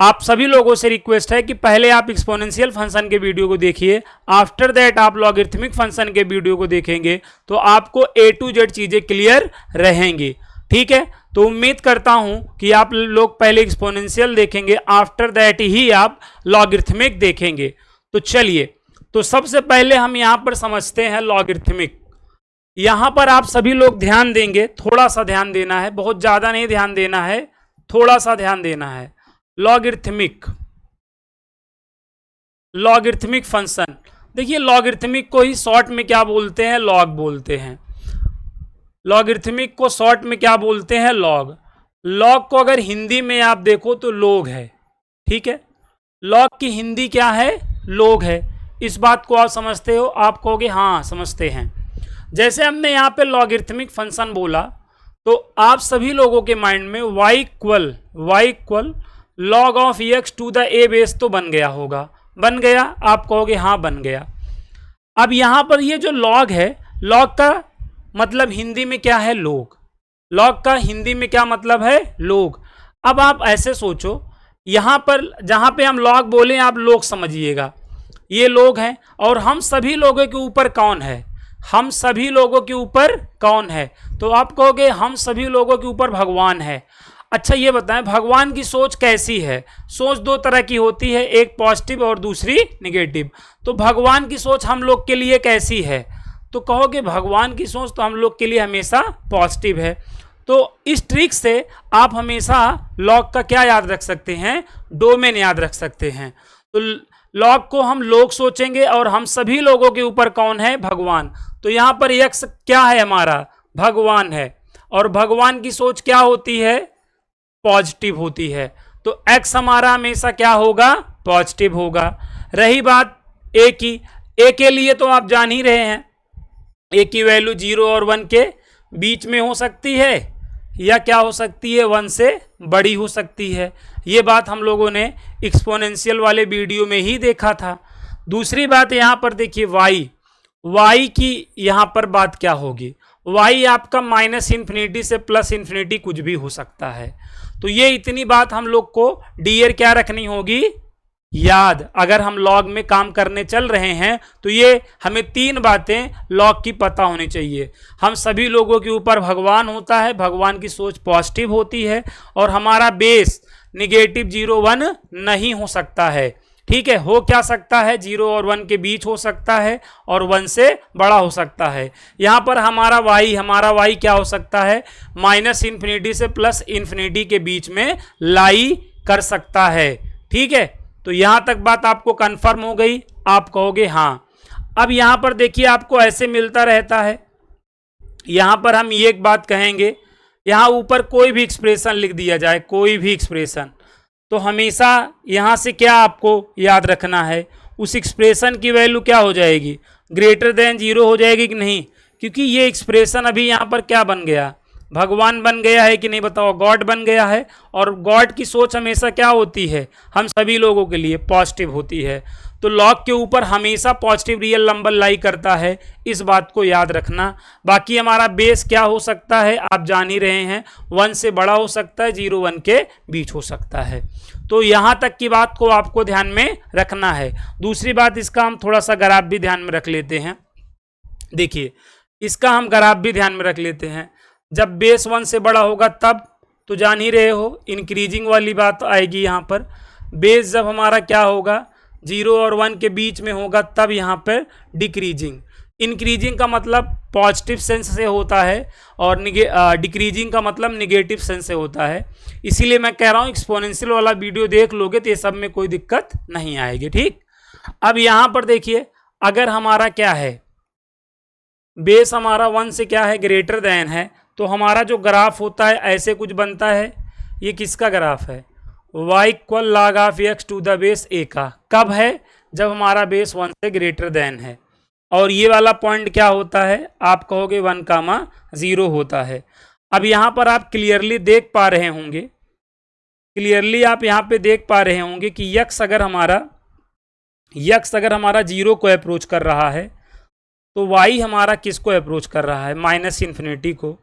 आप सभी लोगों से रिक्वेस्ट है कि पहले आप एक्सपोनेंशियल फंक्शन के वीडियो को देखिए, आफ्टर दैट आप लॉगरिथमिक फंक्शन के वीडियो को देखेंगे तो आपको A to Z चीजें क्लियर रहेंगी। ठीक है, तो उम्मीद करता हूं कि आप लोग पहले एक्सपोनेंशियल देखेंगे, आफ्टर दैट ही आप लॉगरिथमिक देखेंगे। तो चलिए, तो सबसे पहले हम यहां पर समझते हैं लॉगरिथमिक। यहां पर आप सभी लोग ध्यान देंगे, थोड़ा सा ध्यान देना है, बहुत ज्यादा नहीं ध्यान देना है, थोड़ा सा ध्यान देना है। लॉगरिथमिक फंक्शन, देखिए लॉगरिथमिक को ही शॉर्ट में क्या बोलते हैं, लॉग बोलते हैं। लॉगरिथमिक को शॉर्ट में क्या बोलते हैं, लॉग। लॉग को अगर हिंदी में आप देखो तो लोग है। ठीक है, लॉग की हिंदी क्या है, लोग है। इस बात को आप समझते हो? आप कहोगे हाँ समझते हैं। जैसे हमने यहाँ पे लॉगरिथमिक फंक्शन बोला तो आप सभी लोगों के माइंड में y equal log of x to the a base तो बन गया होगा, बन गया? आप कहोगे हाँ बन गया। अब यहाँ पर ये जो log है, log का मतलब हिंदी में क्या है, लोग। log का हिंदी में क्या मतलब है, लोग। अब आप ऐसे सोचो, यहाँ पर जहाँ पे हम log बोले आप लोग समझिएगा, ये लोग हैं और हम सभी लोगों के ऊपर कौन है, हम सभी लोगों के ऊपर कौन है? तो आप कहोगे हम सभी लोगों के ऊपर भगवान है। अच्छा ये बताएं भगवान की सोच कैसी है? सोच दो तरह की होती है, एक पॉजिटिव और दूसरी निगेटिव। तो भगवान की सोच हम लोग के लिए कैसी है? तो कहोगे भगवान की सोच तो हम लोग के लिए हमेशा पॉजिटिव है। तो इस ट्रिक से आप हमेशा लॉग का क्या याद रख सकते हैं, डोमेन याद रख सकते हैं। तो लॉग को हम लोग सोचेंगे और हम सभी लोगों के ऊपर कौन है, भगवान। तो यहाँ पर x क्या है हमारा, भगवान है, और भगवान की सोच क्या होती है, पॉजिटिव होती है। तो x हमारा हमेशा क्या होगा, पॉजिटिव होगा। रही बात a की, a के लिए तो आप जान ही रहे हैं, a की वैल्यू 0 और 1 के बीच में हो सकती है या क्या हो सकती है, 1 से बड़ी हो सकती है। ये बात हम लोगों ने एक्सपोनेंशियल वाले वीडियो में ही देखा था। दूसरी बात यहाँ पर देखिए y की यहाँ पर बात क्या होगी, y आपका -इन्फिनिटी से +इन्फिनिटी कुछ भी हो सकता है। तो ये इतनी बात हम लोग को डियर क्या रखनी होगी, याद। अगर हम लॉग में काम करने चल रहे हैं तो ये हमें 3 बातें लॉग की पता होनी चाहिए। हम सभी लोगों के ऊपर भगवान होता है, भगवान की सोच पॉजिटिव होती है, और हमारा बेस निगेटिव 0 1 नहीं हो सकता है। ठीक है, हो क्या सकता है, 0 और 1 के बीच हो सकता है और 1 से बड़ा हो सकता है। यहाँ पर हमारा y क्या हो सकता है, -इन्फिनिटी से +इन्फिनिटी के बीच में लाई कर सकता है। ठीक है, तो यहाँ तक बात आपको कंफर्म हो गई? आप कहोगे हाँ। अब यहाँ पर देखिए आपको ऐसे मिलता रहता है, यहाँ पर हम ये एक बात कहेंगे, यहाँ ऊपर कोई भी एक्सप्रेशन लिख दिया जाए, कोई भी एक्सप्रेशन, तो हमेशा यहाँ से क्या आपको याद रखना है, उस एक्सप्रेशन की वैल्यू क्या हो जाएगी, ग्रेटर देन 0 हो जाएगी कि नहीं? क्योंकि ये एक्सप्रेशन अभी यहाँ पर क्या बन गया, भगवान बन गया है कि नहीं बताओ, गॉड बन गया है। और गॉड की सोच हमेशा क्या होती है, हम सभी लोगों के लिए पॉजिटिव होती है। तो लॉग के ऊपर हमेशा पॉजिटिव रियल नंबर लाई करता है, इस बात को याद रखना। बाकी हमारा बेस क्या हो सकता है, आप जान ही रहे हैं, 1 से बड़ा हो सकता है, 0 1 के बीच हो सकता है। तो यहाँ तक की बात को आपको ध्यान में रखना है। दूसरी बात, इसका हम थोड़ा सा ग्राफ भी ध्यान में रख लेते हैं। देखिए इसका हम ग्राफ भी ध्यान में रख लेते हैं। जब बेस 1 से बड़ा होगा तब, तो जान ही रहे हो इंक्रीजिंग वाली बात आएगी। यहाँ पर बेस जब हमारा क्या होगा, 0 और 1 के बीच में होगा, तब यहाँ पर डिक्रीजिंग। इंक्रीजिंग का मतलब पॉजिटिव सेंस से होता है और डिक्रीजिंग का मतलब निगेटिव सेंस से होता है। इसीलिए मैं कह रहा हूँ एक्सपोनेंशियल वाला वीडियो देख लोगे तो ये सब में कोई दिक्कत नहीं आएगी। ठीक, अब यहाँ पर देखिए, अगर हमारा क्या है, बेस हमारा 1 से क्या है, ग्रेटर देन है, तो हमारा जो ग्राफ होता है ऐसे कुछ बनता है। ये किसका ग्राफ है, y equal log of x to the base a का। कब है, जब हमारा बेस 1 से ग्रेटर देन है। और ये वाला पॉइंट क्या होता है, आप कहोगे 1, 0 होता है। अब यहाँ पर आप क्लियरली देख पा रहे होंगे, आप यहाँ पे देख पा रहे होंगे कि x अगर हमारा 0 को अप्रोच कर रहा है तो y हमारा किसको अप्रोच कर रहा है, -इन्फिनिटी को।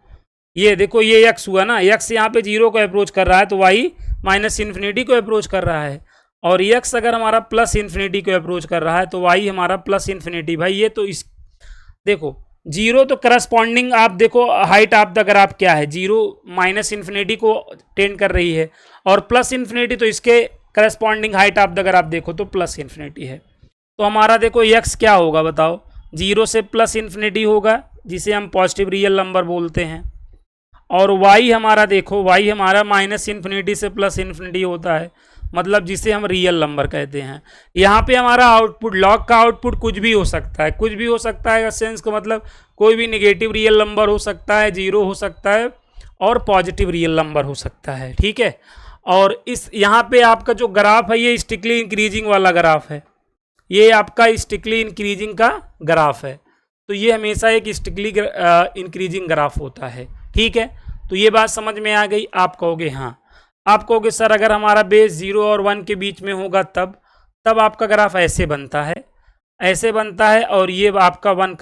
ये देखो ये x हुआ ना, x यहाँ पे 0 को अप्रोच कर रहा है तो y माइनस इन्फिनिटी को अप्रोच कर रहा है, और x अगर हमारा प्लस इन्फिनिटी को अप्रोच कर रहा है तो y हमारा प्लस इन्फिनिटी। भाई ये तो इस देखो जीरो तो करस्पॉन्डिंग, आप देखो हाइट ऑफ द ग्राफ क्या है, जीरो माइनस इन्फिनिटी को टेंड कर रही है, और प्लस इन्फिनिटी तो इसके corresponding height of the graph देखो तो प्लस इन्फिनिटी है। तो हमारा देखो x क्या होगा बताओ, जीरो से प्लस इन्फिनिटी होगा जिसे हम पॉजिटिव रियल नंबर बोलते हैं, और y हमारा देखो y हमारा माइनस इन्फिनिटी से प्लस इन्फिनिटी होता है, मतलब जिसे हम रियल नंबर कहते हैं। यहाँ पे हमारा आउटपुट, लॉग का आउटपुट कुछ भी हो सकता है, कुछ भी हो सकता है सेंस का मतलब कोई भी नेगेटिव रियल नंबर हो सकता है, जीरो हो सकता है, और पॉजिटिव रियल नंबर हो सकता है, ठीक है। और इस यहाँ पे आपका जो ग्राफ है ये स्टिकली इंक्रीजिंग वाला ग्राफ है, ये आपका स्टिकली इंक्रीजिंग का ग्राफ है, तो ये हमेशा एक स्टिकली इंक्रीजिंग ग्राफ होता है, ठीक है। तो ये बात समझ में आ गई। आप कहोगे हाँ, आप कहोगे सर अगर हमारा बेस 0 और 1 के बीच में होगा तब आपका ग्राफ ऐसे बनता है, ऐसे बनता है, और ये आपका 1,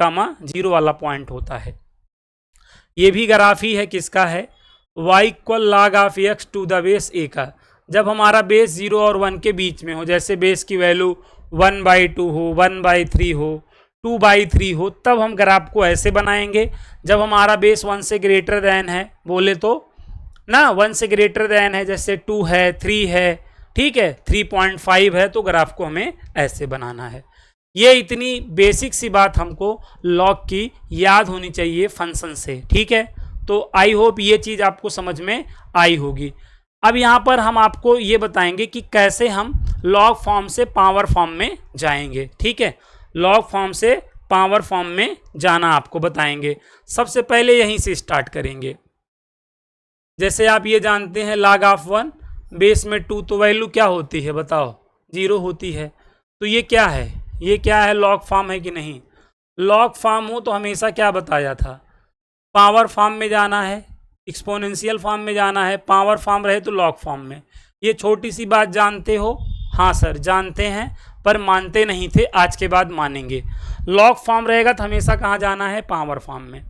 0 वाला पॉइंट होता है। ये भी ग्राफ ही है, किसका है, y equal log of x to the base a का। जब हमारा बेस 0 और 1 के बीच में हो, जैसे बेस की वैल्यू 1/2 हो, 1/3 हो, 2/3 हो, तब हम ग्राफ को ऐसे बनाएंगे। जब हमारा बेस 1 से ग्रेटर देन है, बोले तो ना 1 से ग्रेटर देन है, जैसे 2 है, 3 है, ठीक है, 3.5 है, तो ग्राफ को हमें ऐसे बनाना है। ये इतनी बेसिक सी बात हमको लॉग की याद होनी चाहिए फंक्शन से, ठीक है। तो आई होप ये चीज़ आपको समझ में आई होगी। अब यहाँ पर हम आपको ये बताएंगे कि कैसे हम लॉग फॉर्म से पावर फॉर्म में जाएंगे, ठीक है। लॉग फॉर्म से पावर फॉर्म में जाना आपको बताएंगे। सबसे पहले यहीं से स्टार्ट करेंगे। जैसे आप ये जानते हैं log ऑफ 1 बेस में 2, तो वैल्यू क्या होती है बताओ, 0 होती है। तो ये क्या है, ये क्या है, लॉग फॉर्म है कि नहीं। लॉग फॉर्म हो तो हमेशा क्या बताया था, पावर फॉर्म में जाना है, एक्सपोनेंशियल फॉर्म में जाना है, पावर फॉर्म रहे तो लॉग फॉर्म में। ये छोटी सी बात जानते हो, हाँ सर जानते हैं, पर मानते नहीं थे, आज के बाद मानेंगे। लॉग फॉर्म रहेगा तो हमेशा कहाँ जाना है, पावर फॉर्म में।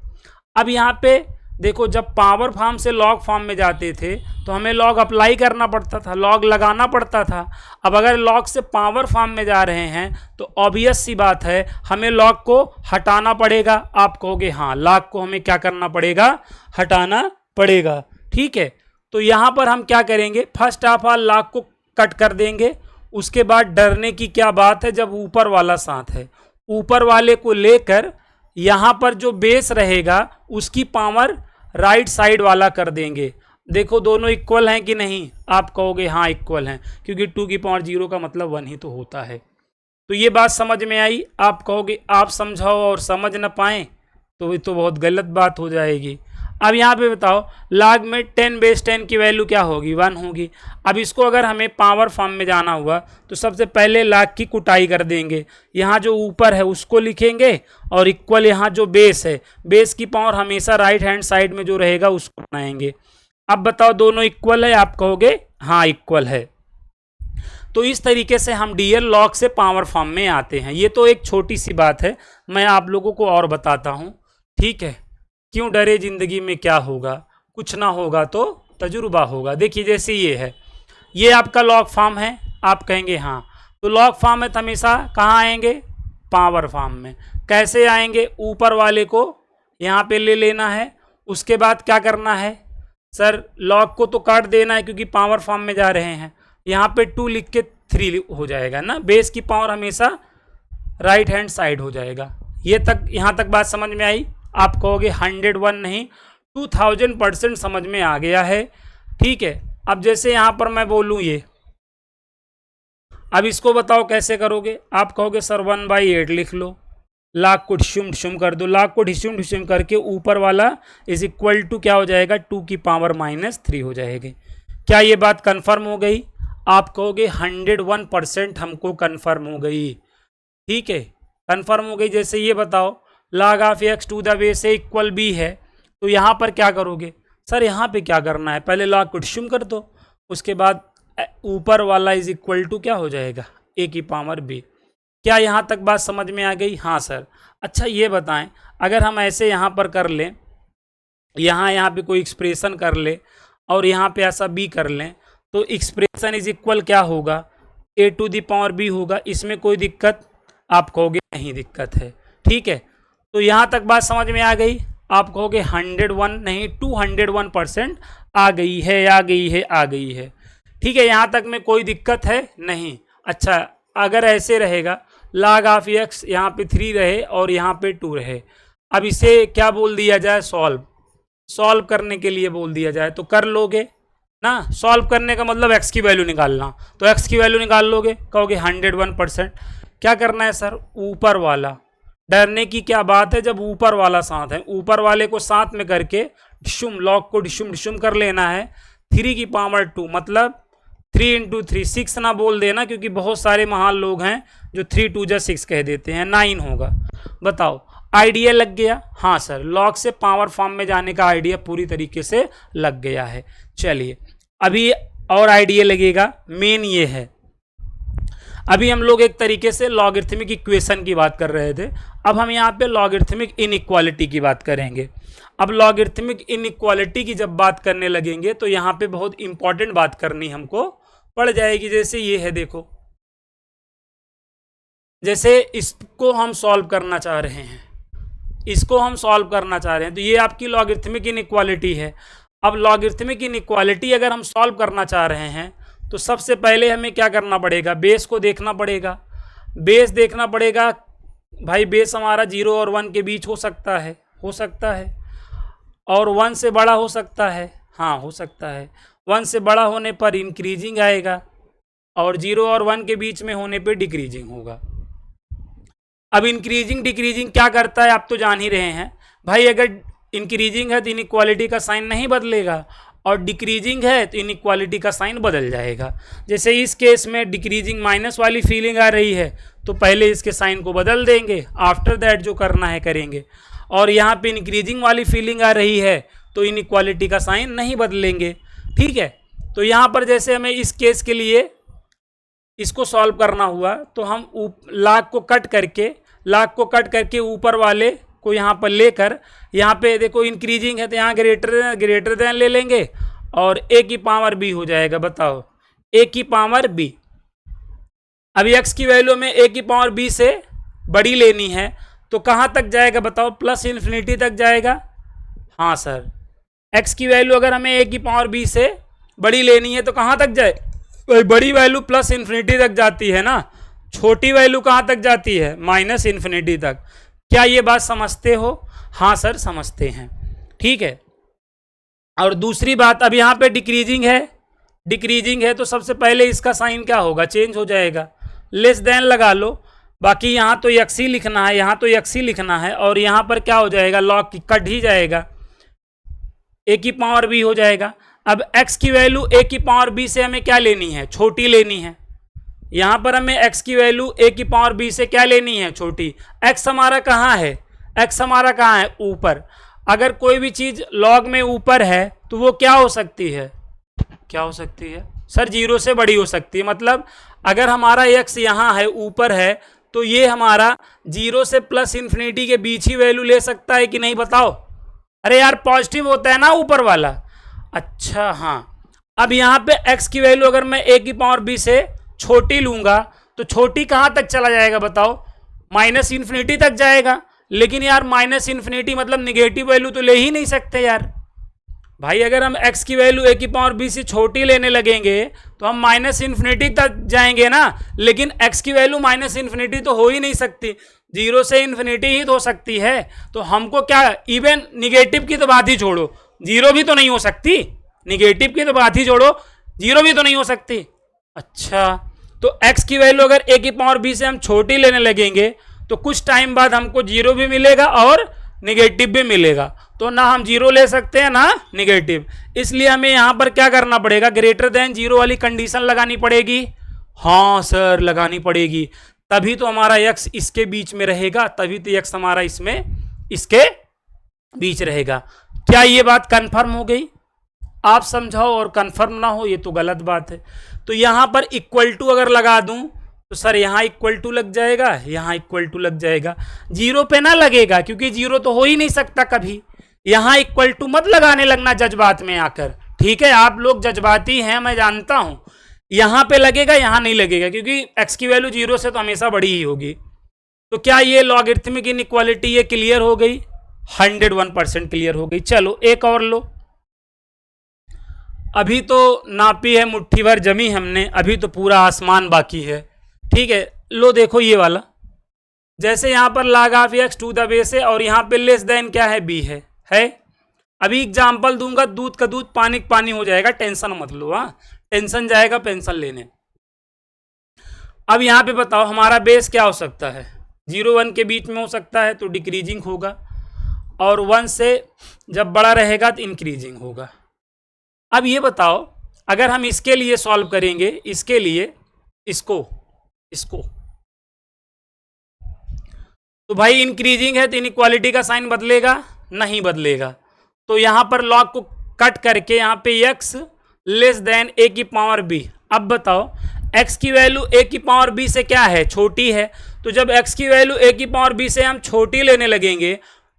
अब यहाँ पे देखो, जब पावर फॉर्म से लॉग फॉर्म में जाते थे तो हमें लॉग अप्लाई करना पड़ता था, लॉग लगाना पड़ता था। अब अगर लॉग से पावर फॉर्म में जा रहे हैं तो ऑब्वियस सी बात है हमें लॉग को हटाना पड़ेगा। आप कहोगे हाँ, लॉग को हमें क्या करना पड़ेगा, हटाना पड़ेगा, ठीक है। तो यहाँ पर हम क्या करेंगे, फर्स्ट ऑफ ऑल लॉग को कट कर देंगे। उसके बाद डरने की क्या बात है, जब ऊपर वाला साथ है, ऊपर वाले को लेकर यहाँ पर जो बेस रहेगा उसकी पावर राइट साइड वाला कर देंगे। देखो दोनों इक्वल हैं कि नहीं, आप कहोगे हाँ इक्वल हैं, क्योंकि 2 की पावर 0 का मतलब 1 ही तो होता है। तो ये बात समझ में आई। आप कहोगे आप समझाओ और समझ ना पाए तो ये तो बहुत गलत बात हो जाएगी। अब यहाँ पे बताओ, log में 10/10 की वैल्यू क्या होगी, 1 होगी। अब इसको अगर हमें पावर फॉर्म में जाना हुआ तो सबसे पहले log की कुटाई कर देंगे। यहाँ जो ऊपर है उसको लिखेंगे और इक्वल यहाँ जो बेस है, बेस की पावर हमेशा राइट हैंड साइड में जो रहेगा उसको बनाएंगे। अब बताओ दोनों इक्वल है, आप कहोगे हाँ इक्वल है। तो इस तरीके से हम डीएल लॉग से पावर फॉर्म में आते हैं। ये तो एक छोटी सी बात है, मैं आप लोगों को और बताता हूँ, ठीक है। क्यों डरे, जिंदगी में क्या होगा, कुछ ना होगा तो तजुर्बा होगा। देखिए जैसे ये है, ये आपका लॉग फॉर्म है, आप कहेंगे हाँ, तो लॉग फॉर्म है तो हमेशा कहाँ आएंगे, पावर फॉर्म में। कैसे आएंगे, ऊपर वाले को यहाँ पे ले लेना है, उसके बाद क्या करना है सर, लॉग को तो काट देना है क्योंकि पावर फॉर्म में जा रहे हैं। यहाँ पे 2 लिख के 3 हो जाएगा ना, बेस की पावर हमेशा राइट हैंड साइड हो जाएगा। ये तक, यहाँ तक बात समझ में आई। आप कहोगे 101 नहीं, 2000% समझ में आ गया है, ठीक है। अब जैसे यहाँ पर मैं बोलूँ ये, अब इसको बताओ कैसे करोगे। आप कहोगे सर 1/8 लिख लो, लाख को ढिशुम कर दो, लाख को ढिशुम करके ऊपर वाला इज इक्वल टू क्या हो जाएगा, 2 की पावर -3 हो जाएगी। क्या ये बात कन्फर्म हो गई? आप कहोगे 101% हमको कन्फर्म हो गई, ठीक है, कन्फर्म हो गई। जैसे ये बताओ log of x to the base a equal b है, तो यहाँ पर क्या करोगे सर, यहाँ पे क्या करना है, पहले log को ढिशुम कर दो, उसके बाद ऊपर वाला इज इक्वल टू क्या हो जाएगा, a की पावर b। क्या यहाँ तक बात समझ में आ गई? हाँ सर। अच्छा ये बताएं, अगर हम ऐसे यहाँ पर कर लें, यहाँ पे कोई एक्सप्रेशन कर ले और यहाँ पे ऐसा b कर लें, तो एक्सप्रेशन इज इक्वल क्या होगा, a to the power b होगा। इसमें कोई दिक्कत, आप कहोगे नहीं दिक्कत है, ठीक है। तो यहाँ तक बात समझ में आ गई। आप कहोगे 101 नहीं 201% आ गई है, आ गई है, आ गई है, ठीक है। यहाँ तक में कोई दिक्कत है नहीं। अच्छा, अगर ऐसे रहेगा log ऑफ x यहाँ पे 3 रहे और यहाँ पे 2 रहे, अब इसे क्या बोल दिया जाए, सॉल्व करने के लिए बोल दिया जाए, तो कर लोगे ना। सॉल्व करने का मतलब x की वैल्यू निकालना, तो x की वैल्यू निकाल लोगे, कहोगे 101%। क्या करना है सर, ऊपर वाला, डरने की क्या बात है जब ऊपर वाला साथ है, ऊपर वाले को साथ में करके डिशुम, लॉग को डिशुम डिशुम कर लेना है। 3 की पावर 2 मतलब 3 इंटू 3, 6 ना बोल देना, क्योंकि बहुत सारे महान लोग हैं जो 3 2 जा 6 कह देते हैं, 9 होगा। बताओ आइडिया लग गया। हाँ सर, लॉग से पावर फॉर्म में जाने का आइडिया पूरी तरीके से लग गया है। चलिए अभी और आइडिया लगेगा, मेन ये है। अभी हम लोग एक तरीके से लॉगरिथमिक इक्वेशन की बात कर रहे थे, अब हम यहाँ पे लॉगरिथमिक इनइक्वालिटी की बात करेंगे। अब लॉगरिथमिक इनइक्वालिटी की जब बात करने लगेंगे तो यहाँ पे बहुत इंपॉर्टेंट बात करनी हमको पड़ जाएगी। जैसे ये है, देखो, जैसे इसको हम सॉल्व करना चाह रहे हैं, इसको हम सॉल्व करना चाह रहे हैं, तो ये आपकी लॉगरिथमिक इनइक्वालिटी है। अब लॉगरिथमिक इनइक्वालिटी अगर हम सॉल्व करना चाह रहे हैं तो सबसे पहले हमें क्या करना पड़ेगा, बेस को देखना पड़ेगा। बेस देखना पड़ेगा भाई, बेस हमारा 0 और 1 के बीच हो सकता है, हो सकता है, और 1 से बड़ा हो सकता है, हाँ हो सकता है। 1 से बड़ा होने पर इंक्रीजिंग आएगा और 0 और 1 के बीच में होने पर डिक्रीजिंग होगा। अब इंक्रीजिंग डिक्रीजिंग क्या करता है आप तो जान ही रहे हैं भाई। अगर इंक्रीजिंग है तो इनइक्वालिटी का साइन नहीं बदलेगा, और डिक्रीजिंग है तो इनइक्वालिटी का साइन बदल जाएगा। जैसे इस केस में डिक्रीजिंग माइनस वाली फीलिंग आ रही है तो पहले इसके साइन को बदल देंगे, आफ्टर दैट जो करना है करेंगे। और यहाँ पे इंक्रीजिंग वाली फीलिंग आ रही है तो इनइक्वालिटी का साइन नहीं बदलेंगे, ठीक है। तो यहाँ पर जैसे हमें इस केस के लिए इसको सॉल्व करना हुआ तो हम लाग को कट करके ऊपर वाले को यहाँ पर लेकर, यहाँ पे देखो इंक्रीजिंग है तो यहाँ ग्रेटर देन ले लेंगे और a की पावर b हो जाएगा। बताओ a की पावर b, अभी x की वैल्यू में a की पावर b से बड़ी लेनी है तो कहाँ तक जाएगा बताओ, प्लस इन्फिनिटी तक जाएगा। हाँ सर, x की वैल्यू अगर हमें a की पावर b से बड़ी लेनी है तो कहाँ तक जाए, बड़ी वैल्यू प्लस इन्फिनिटी तक जाती है ना, छोटी वैल्यू कहाँ तक जाती है, माइनस इन्फिनिटी तक। क्या ये बात समझते हो? हाँ सर समझते हैं, ठीक है। और दूसरी बात, अब यहाँ पे डिक्रीजिंग है तो सबसे पहले इसका साइन क्या होगा, चेंज हो जाएगा, लेस देन लगा लो। बाकी यहाँ तो x ही लिखना है, यहाँ तो x ही लिखना है, और यहाँ पर क्या हो जाएगा, लॉग की कट ही जाएगा, a की पावर b हो जाएगा। अब x की वैल्यू a की पावर b से हमें क्या लेनी है, छोटी लेनी है। यहाँ पर हमें x की वैल्यू a की पावर b से क्या लेनी है, छोटी। x हमारा कहाँ है, x हमारा कहाँ है, ऊपर। अगर कोई भी चीज लॉग में ऊपर है तो वो क्या हो सकती है, क्या हो सकती है सर, 0 से बड़ी हो सकती है। मतलब अगर हमारा x यहाँ है, ऊपर है, तो ये हमारा 0 से प्लस इन्फिनिटी के बीच ही वैल्यू ले सकता है कि नहीं, बताओ। अरे यार पॉजिटिव होता है ना ऊपर वाला। अच्छा हाँ, अब यहाँ पे x की वैल्यू अगर मैं a की पावर b से छोटी लूंगा तो छोटी कहाँ तक चला जाएगा बताओ, माइनस इन्फिनिटी तक जाएगा। लेकिन यार माइनस इन्फिनिटी मतलब निगेटिव वैल्यू तो ले ही नहीं सकते यार भाई। अगर हम x की वैल्यू a की पावर b से छोटी लेने लगेंगे तो हम माइनस इन्फिनिटी तक जाएंगे ना, लेकिन x की वैल्यू माइनस इन्फिनिटी तो हो ही नहीं सकती, 0 से इन्फिनिटी ही हो सकती है। तो हमको क्या, इवन निगेटिव की तो बात ही छोड़ो, 0 भी तो नहीं हो सकती, निगेटिव की तो बात ही छोड़ो, 0 भी तो नहीं हो सकती। अच्छा, तो x की वैल्यू अगर a की पावर b से हम छोटी लेने लगेंगे तो कुछ टाइम बाद हमको 0 भी मिलेगा और निगेटिव भी मिलेगा। तो ना हम 0 ले सकते हैं ना निगेटिव, इसलिए हमें यहाँ पर क्या करना पड़ेगा, ग्रेटर देन 0 वाली कंडीशन लगानी पड़ेगी। हाँ सर लगानी पड़ेगी, तभी तो हमारा x इसके बीच में रहेगा, तभी तो x हमारा इसमें इसके बीच रहेगा। क्या ये बात कंफर्म हो गई? आप समझाओ और कंफर्म ना हो ये तो गलत बात है। तो यहाँ पर इक्वल टू अगर लगा दूं तो सर यहाँ इक्वल टू लग जाएगा, यहाँ इक्वल टू लग जाएगा, 0 पे ना लगेगा क्योंकि 0 तो हो ही नहीं सकता कभी। यहाँ इक्वल टू मत लगाने लगना जज्बात में आकर, ठीक ठीक है, आप लोग जज्बाती हैं, मैं जानता हूं, यहां पे लगेगा, यहां नहीं लगेगा, क्योंकि x की वैल्यू 0 से तो हमेशा बड़ी ही होगी। तो क्या ये लॉगरिथमिक इनइक्वालिटी ये क्लियर हो गई? 101% क्लियर हो गई। चलो एक और लो। अभी तो नापी है, मुट्ठी भर जमी हमने, अभी तो पूरा आसमान बाकी है। ठीक है, लो देखो ये वाला, जैसे यहां पर log of x to the base है और यहां पे लेस देन क्या है, b है। अभी एग्जाम्पल दूंगा, दूध का दूध पानी का पानी हो जाएगा, टेंशन मत लो। हाँ, टेंशन जाएगा पेंशन लेने। अब यहां पे बताओ हमारा बेस क्या हो सकता है? 0-1 के बीच में हो सकता है, तो डिक्रीजिंग होगा, और 1 से जब बड़ा रहेगा तो इंक्रीजिंग होगा। अब ये बताओ, अगर हम इसके लिए सॉल्व करेंगे, इसके लिए इसको तो भाई इंक्रीजिंग है तो इनइक्वालिटी का साइन बदलेगा? नहीं बदलेगा। तो यहां पर लॉग को कट करके यहां पे x लेस देन a की पावर b। अब बताओ x की वैल्यू a की पावर b से क्या है, छोटी है। तो जब x की वैल्यू a की पावर b से हम छोटी लेने लगेंगे,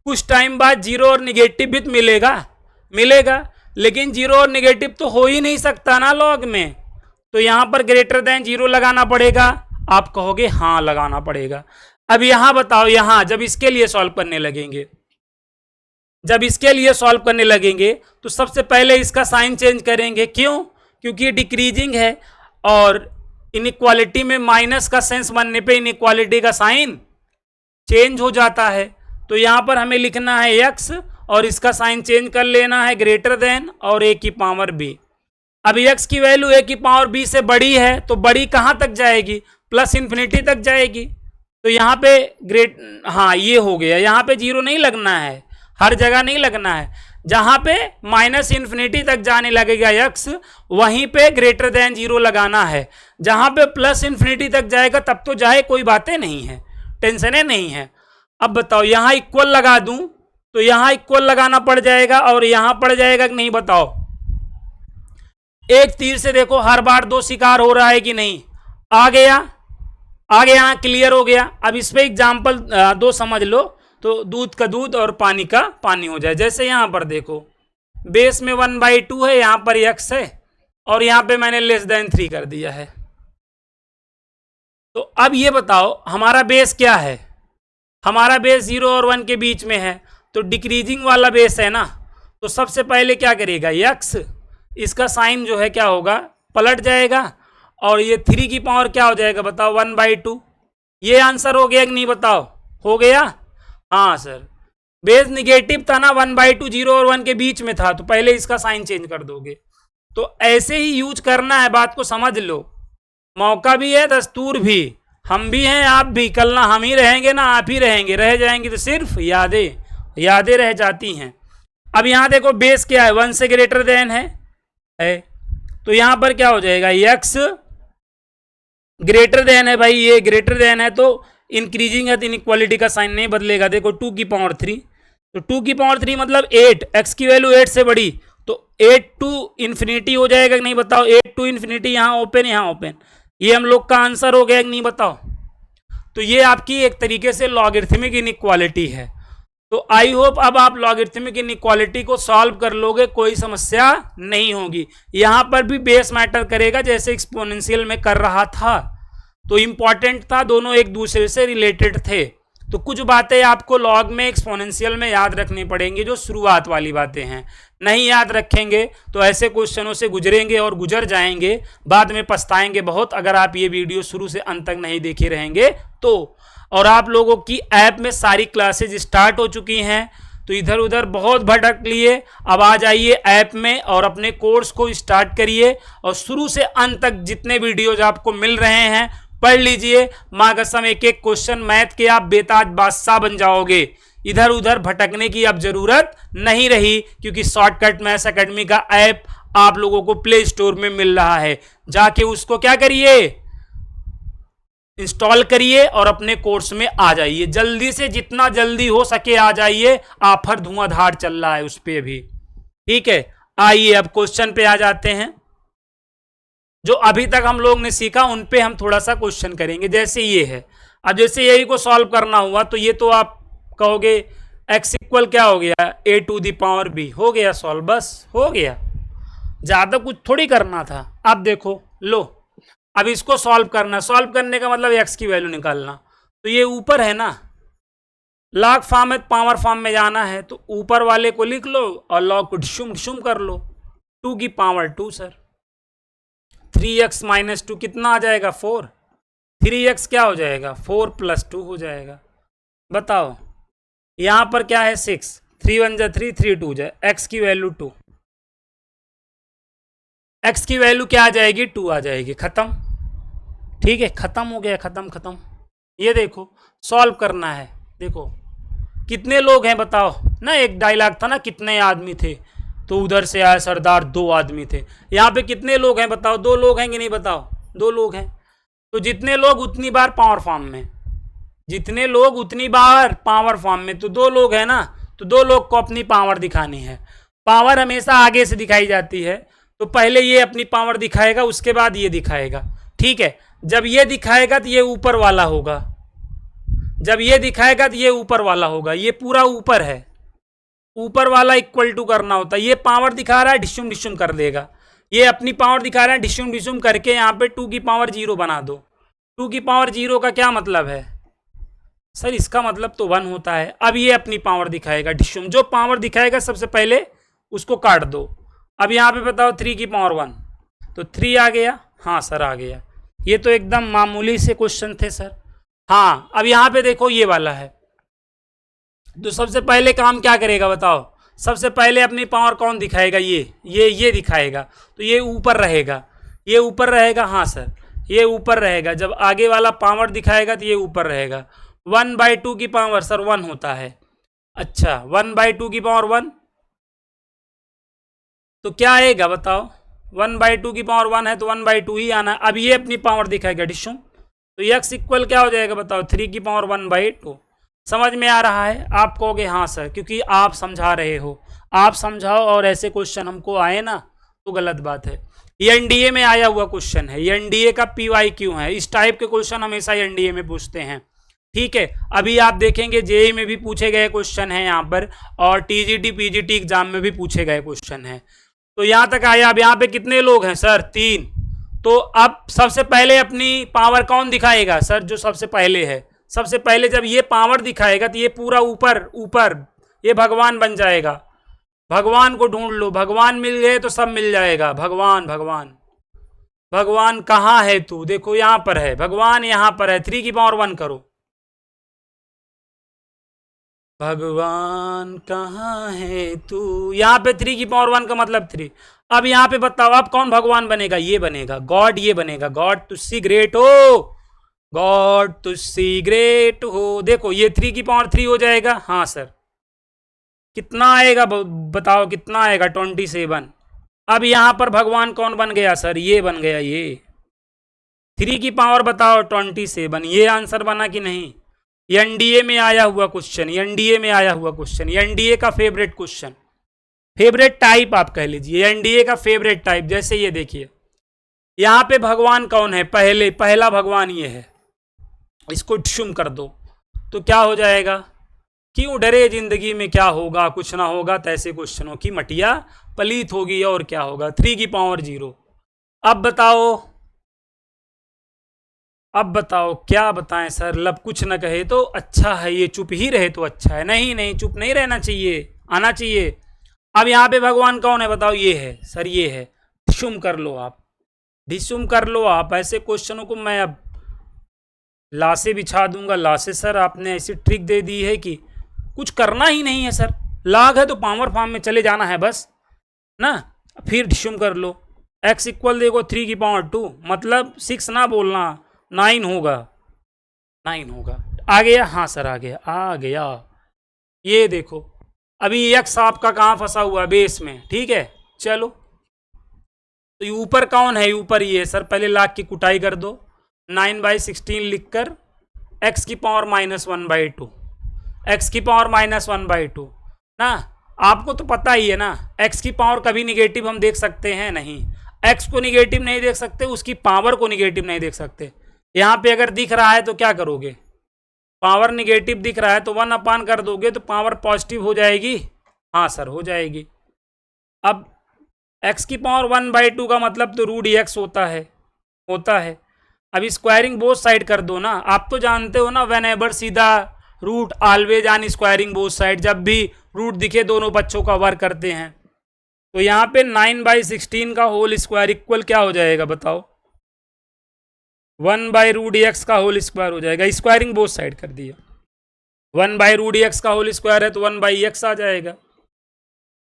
कुछ टाइम बाद जीरो और निगेटिव भी मिलेगा, लेकिन जीरो और निगेटिव तो हो ही नहीं सकता ना लॉग में। तो यहां पर ग्रेटर देन जीरो लगाना पड़ेगा। आप कहोगे हाँ लगाना पड़ेगा। अब यहां बताओ, यहां जब इसके लिए सॉल्व करने लगेंगे, तो सबसे पहले इसका साइन चेंज करेंगे। क्यों? क्योंकि ये डिक्रीजिंग है और इनइक्वालिटी में माइनस का सेंस बनने पे इनइक्वालिटी का साइन चेंज हो जाता है। तो यहां पर हमें लिखना है x और इसका साइन चेंज कर लेना है ग्रेटर देन और a की पावर b। अब x की वैल्यू a की पावर b से बड़ी है, तो बड़ी कहां तक जाएगी? प्लस इन्फिनिटी तक जाएगी। तो यहाँ पे हाँ ये हो गया, यहाँ पे जीरो नहीं लगना है, हर जगह नहीं लगना है। जहां पे माइनस इन्फिनिटी तक जाने लगेगा x, वहीं पे ग्रेटर देन जीरो लगाना है। जहां पे प्लस इन्फिनिटी तक जाएगा तब तो जाए, कोई बातें नहीं है, टेंशने नहीं है। अब बताओ यहां इक्वल लगा दूं तो यहां इक्वल लगाना पड़ जाएगा और यहां पड़ जाएगा कि नहीं? बताओ, एक तीर से देखो हर बार दो शिकार हो रहा है कि नहीं? आ गया, क्लियर हो गया। अब इस पे एग्जाम्पल दो समझ लो, तो दूध का दूध और पानी का पानी हो जाए। जैसे यहां पर देखो, बेस में 1/2 है, यहां पर x है और यहां पे मैंने लेस देन 3 कर दिया है। तो अब ये बताओ हमारा बेस क्या है? हमारा बेस 0 और 1 के बीच में है, तो डिक्रीजिंग वाला बेस है ना। तो सबसे पहले क्या करेगा x, इसका साइन जो है क्या होगा, पलट जाएगा और ये 3 की पावर क्या हो जाएगा बताओ, 1/2। ये आंसर हो गया कि नहीं? बताओ, हो गया? हाँ सर, बेस निगेटिव था ना, 1/2 0 और 1 के बीच में था, तो पहले इसका साइन चेंज कर दोगे। तो ऐसे ही यूज करना है, बात को समझ लो। मौका भी है, दस्तूर भी, हम भी हैं, आप भी। कल ना हम ही रहेंगे ना आप ही रहेंगे, रह जाएंगे तो सिर्फ यादें रह जाती हैं। अब यहां देखो बेस क्या है, 1 से ग्रेटर देन है, तो यहां पर क्या हो जाएगा, x ग्रेटर देन है। भाई ये ग्रेटर देन है तो इंक्रीजिंग है तो इनइक्वालिटी का साइन नहीं बदलेगा। देखो 2 की पावर 3, तो 2 की पावर 3 मतलब 8, x की वैल्यू 8 से बड़ी, तो 8 टू इन्फिनिटी हो जाएगा कि नहीं? बताओ, 8 टू इन्फिनिटी, यहाँ ओपन यहाँ ओपन, ये हम लोग का आंसर हो गया कि नहीं? बताओ। तो ये आपकी एक तरीके से लॉगरिथमिक इनइक्वालिटी है। तो आई होप अब आप लॉगरिथमिक इनइक्वालिटी को सॉल्व कर लोगे, कोई समस्या नहीं होगी। यहां पर भी बेस मैटर करेगा, जैसे एक्सपोनेंशियल में कर रहा था, तो इंपॉर्टेंट था, दोनों एक दूसरे से रिलेटेड थे। तो कुछ बातें आपको लॉग में, एक्सपोनेंशियल में याद रखनी पड़ेंगी, जो शुरुआत वाली बातें हैं। नहीं याद रखेंगे तो ऐसे क्वेश्चनों से गुजरेंगे और गुजर जाएंगे, बाद में पछताएंगे बहुत, अगर आप ये वीडियो शुरू से अंत तक नहीं देखे रहेंगे तो। और आप लोगों की ऐप में सारी क्लासेज स्टार्ट हो चुकी हैं, तो इधर उधर बहुत भटक लिए, अब आ जाइए ऐप में और अपने कोर्स को स्टार्ट करिए और शुरू से अंत तक जितने वीडियोज आपको मिल रहे हैं पढ़ लीजिए। माँ कसम, एक एक क्वेश्चन मैथ के आप बेताज बादशाह बन जाओगे। इधर उधर भटकने की अब जरूरत नहीं रही, क्योंकि शॉर्टकट मैथ्स एकेडमी का ऐप आप लोगों को प्ले स्टोर में मिल रहा है। जाके उसको क्या करिए, इंस्टॉल करिए और अपने कोर्स में आ जाइए। जल्दी से, जितना जल्दी हो सके आ जाइए, ऑफर धुआंधार चल रहा है उस पर भी। ठीक है, आइए अब क्वेश्चन पे आ जाते हैं। जो अभी तक हम लोग ने सीखा उन पे हम थोड़ा सा क्वेश्चन करेंगे। जैसे ये है, अब जैसे यही को सॉल्व करना हुआ तो ये तो आप कहोगे x इक्वल क्या हो गया, a to the power b, हो गया सॉल्व, बस हो गया। ज़्यादा कुछ थोड़ी करना था। अब देखो लो, अब इसको सॉल्व करना, सॉल्व करने का मतलब एक्स की वैल्यू निकालना। तो ये ऊपर है ना, लॉग फॉर्म में पावर फॉर्म में जाना है, तो ऊपर वाले को लिख लो और लॉग को डिशुम डिशुम कर लो। 2 की पावर 2 सर, 3x माइनस 2 कितना आ जाएगा 4, 3x क्या हो जाएगा 4 प्लस 2 हो जाएगा। बताओ यहां पर क्या है 6, 3 1 जा 3, 3 2 जा, x की वैल्यू 2, x की वैल्यू क्या आ जाएगी 2 आ जाएगी, खत्म। ठीक है, खत्म हो गया, खत्म खत्म। ये देखो सॉल्व करना है। देखो कितने लोग हैं बताओ ना, एक डायलॉग था ना कितने आदमी थे, तो उधर से आए सरदार 2 आदमी थे। यहाँ पे कितने लोग हैं बताओ, 2 लोग हैं कि नहीं बताओ, 2 लोग हैं। तो जितने लोग उतनी बार पावर फॉर्म में, जितने लोग उतनी बार पावर फॉर्म में, तो 2 लोग हैं ना, तो 2 लोग को अपनी पावर दिखानी है। पावर हमेशा आगे से दिखाई जाती है, तो पहले ये अपनी पावर दिखाएगा, उसके बाद ये दिखाएगा। ठीक है, जब ये दिखाएगा तो ये ऊपर वाला होगा, जब ये दिखाएगा तो ये ऊपर वाला होगा, ये पूरा ऊपर है, ऊपर वाला इक्वल टू करना होता है। ये पावर दिखा रहा है, डिशुम डिशुम कर देगा, ये अपनी पावर दिखा रहा है, डिशुम डिशुम करके यहाँ पे 2 की पावर 0 बना दो। 2 की पावर 0 का क्या मतलब है सर, इसका मतलब तो 1 होता है। अब ये अपनी पावर दिखाएगा डिशुम, जो पावर दिखाएगा सबसे पहले उसको काट दो। अब यहाँ पे बताओ 3 की पावर 1, तो 3 आ गया, हाँ सर आ गया। ये तो एकदम मामूली से क्वेश्चन थे सर। हाँ अब यहाँ पे देखो ये वाला है, तो सबसे पहले काम क्या करेगा बताओ, सबसे पहले अपनी पावर कौन दिखाएगा, ये दिखाएगा, तो ये ऊपर रहेगा, ये ऊपर रहेगा, हाँ सर ये ऊपर रहेगा। जब आगे वाला पावर दिखाएगा तो ये ऊपर रहेगा। 1/2 की पावर सर 1 होता है। अच्छा 1/2 की पावर 1, तो क्या आएगा बताओ, 1/2 की पावर 1 है तो 1/2 ही आना। अब ये अपनी पावर दिखाएगा डिशुम, तो x इक्वल क्या हो जाएगा बताओ, 3 की पावर 1/2। समझ में आ रहा है? आप कहोगे हाँ सर, क्योंकि आप समझा रहे हो, आप समझाओ और ऐसे क्वेश्चन हमको आए ना तो गलत बात है। ये एनडीए में आया हुआ क्वेश्चन है, ये एनडीए का PYQ है। इस टाइप के क्वेश्चन हमेशा एनडीए में पूछते हैं। ठीक है, अभी आप देखेंगे जेई में भी पूछे गए क्वेश्चन है यहाँ पर, और टीजीटी पीजीटी एग्जाम में भी पूछे गए क्वेश्चन है। तो यहाँ तक आया। अब यहाँ पे कितने लोग हैं सर, 3। तो अब सबसे पहले अपनी पावर कौन दिखाएगा सर, जो सबसे पहले है, सबसे पहले जब ये पावर दिखाएगा तो ये पूरा ऊपर ऊपर ये भगवान बन जाएगा। भगवान को ढूंढ लो, भगवान मिल गए तो सब मिल जाएगा। भगवान भगवान भगवान कहाँ है तू, देखो यहाँ पर है भगवान, यहाँ पर है। 3 की पावर 1 करो, भगवान कहाँ है तू, यहाँ पे 3 की पावर 1 का मतलब 3। अब यहाँ पे बताओ अब कौन भगवान बनेगा, ये बनेगा गॉड, ये बनेगा गॉड तुझसे ग्रेट हो, गॉड तुझसे ग्रेट हो। देखो ये 3 की पावर 3 हो जाएगा, हाँ सर कितना आएगा बताओ, कितना आएगा 27। अब यहाँ पर भगवान कौन बन गया सर, ये बन गया, ये 3 की पावर बताओ 27, ये आंसर बना कि नहीं। एनडीए में आया हुआ क्वेश्चन, एनडीए में आया हुआ क्वेश्चन, एनडीए का फेवरेट क्वेश्चन, फेवरेट टाइप आप कह लीजिए, एनडीए का फेवरेट टाइप। जैसे ये देखिए यहाँ पे भगवान कौन है, पहला भगवान ये है, इसको शुम कर दो तो क्या हो जाएगा, क्यों डरे जिंदगी में क्या होगा कुछ ना होगा, तैसे क्वेश्चनों की मटिया पलीत होगी और क्या होगा। 3 की पावर 0। अब बताओ, अब बताओ क्या बताएं सर, लब कुछ न कहे तो अच्छा है, ये चुप ही रहे तो अच्छा है। नहीं नहीं, चुप नहीं रहना चाहिए, आना चाहिए। अब यहाँ पे भगवान कौन है बताओ, ये है सर, ये है। डिशुम कर लो आप, डिशुम कर लो आप। ऐसे क्वेश्चनों को मैं अब लाशें बिछा दूंगा, लाशें सर आपने ऐसी ट्रिक दे दी है कि कुछ करना ही नहीं है सर। लाग है तो पावर फॉर्म में चले जाना है बस ना, फिर डिशुम कर लो। x इक्वल देखो 3 की पावर 2, मतलब 6 ना बोलना, 9 होगा, 9 होगा। आ गया, हाँ सर आ गया, आ गया। ये देखो अभी x आपका कहाँ फंसा हुआ है, बेस में। ठीक है चलो, तो ऊपर कौन है, ऊपर ये है सर। पहले लाख की कुटाई कर दो, 9/16 लिखकर x की पावर -1/2, x की पावर -1/2 ना। आपको तो पता ही है ना, x की पावर कभी निगेटिव हम देख सकते हैं नहीं, x को निगेटिव नहीं देख सकते, उसकी पावर को निगेटिव नहीं देख सकते। यहाँ पे अगर दिख रहा है तो क्या करोगे, पावर निगेटिव दिख रहा है तो 1/, कर दोगे तो पावर पॉजिटिव हो जाएगी। हाँ सर हो जाएगी। अब x की पावर 1/2 का मतलब तो रूट x होता है। अभी स्क्वायरिंग बोथ साइड कर दो ना, आप तो जानते हो ना, वेन एवर सीधा root always on squaring both side, जब भी रूट दिखे दोनों बच्चों का वर्क करते हैं। तो यहाँ पे 9/16 का होल स्क्वायर इक्वल क्या हो जाएगा बताओ, 1/√x का होल स्क्वायर हो जाएगा। स्क्वायरिंग बोथ साइड कर दिया, 1/√x का होल स्क्वायर है तो 1/x आ जाएगा।